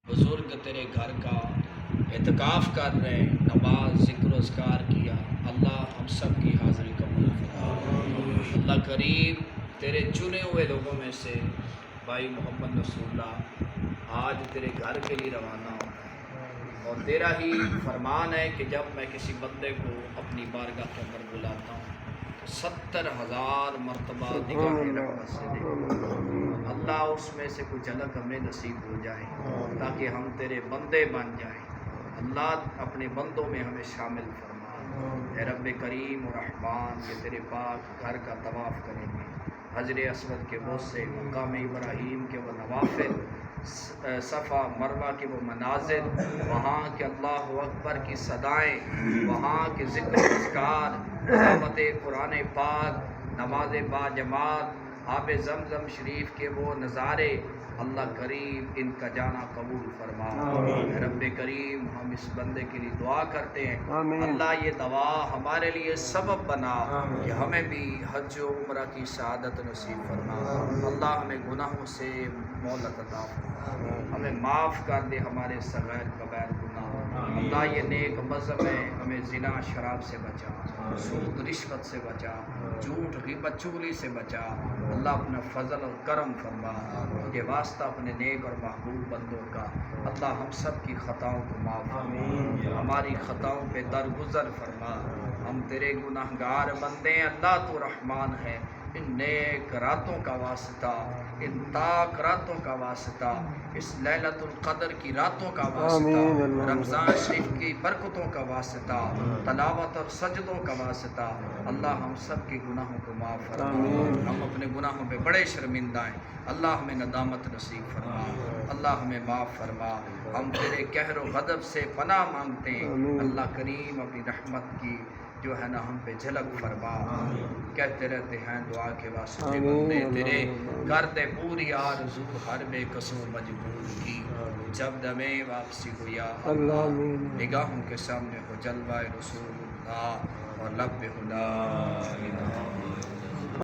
بزرگ تیرے گھر کا اعتکاف کر رہے ہیں، نماز ذکر و اذکار کیا، اللہ ہم سب کی حاضری قبول فرما۔ اللہ کریم تیرے چنے ہوئے لوگوں میں سے بھائی محمد رسول اللہ آج تیرے گھر کے لیے روانہ ہو گئے، اور تیرا ہی فرمان ہے کہ جب میں کسی بندے کو اپنی بارگاہ کے اندر بلاتا ہوں 70,000 مرتبہ نگاہ رحمت سے دیکھتا۔ اللہ اس میں سے کچھ جھلک ہمیں نصیب ہو جائے تاکہ ہم تیرے بندے بن جائیں۔ اللہ اپنے بندوں میں ہمیں شامل فرما۔ اے رب کریم و رحمان کہ تیرے پاک گھر کا طواف کریں گے، حجر اسود کے بوس سے، مقام ابراہیم کے وہ نوافل، صفا مروہ کے وہ مناظر، وہاں کے اللہ اکبر کی صدائیں، وہاں کے ذکر و اذکار، تلاوت قرآن پاک، نماز با جماعت، آب زمزم شریف کے وہ نظارے، اللہ کریم ان کا جانا قبول فرما۔ رب کریم ہم اس بندے کے لیے دعا کرتے ہیں، اللہ یہ دعا ہمارے لیے سبب بنا کہ ہمیں بھی حج و عمرہ کی سعادت نصیب فرما۔ اللہ ہمیں گناہوں سے مہلت عطا فرما، ہمیں معاف کر دے ہمارے صغیر کبیر گناہ۔ اللہ یہ نیک مذہب ہے، ہمیں زنا شراب سے بچا، سود رشوت سے بچا، جھوٹ غیبت چغلی سے بچا۔ اللہ اپنا فضل اور کرم فرما، یہ واسطہ اپنے نیک اور محبوب بندوں کا۔ اللہ ہم سب کی خطاؤں کو معاف فرما، ہماری خطاؤں پہ درگزر فرما۔ ہم تیرے گناہگار بندے ہیں، اللہ تو رحمان ہے۔ ان نیک راتوں کا واسطہ، ان تاک راتوں کا واسطہ، اس لیلۃ القدر کی راتوں کا واسطہ، رمضان شریف کی برکتوں کا واسطہ، تلاوت اور سجدوں کا واسطہ، اللہ ہم سب کے گناہوں کو معاف فرما۔ ہم اپنے گناہوں پہ بڑے شرمندہ ہیں، اللہ ہمیں ندامت نصیب فرما، اللہ ہمیں معاف فرما۔ ہم تیرے قہر و غضب سے پناہ مانگتے ہیں، اللہ کریم اپنی رحمت کی جو ہے نا ہم پہ جھلک فرما۔ کہتے رہتے ہیں دعا کے واسطے بندے تیرے، کر دے پوری آرزو ہر بے قصور مجبور کی، جب دمے واپسی ہو یا اللہ، نگاہوں کے سامنے ہو جلوہ رسول اللہ اور لب پہ ہو لا الہ الا اللہ۔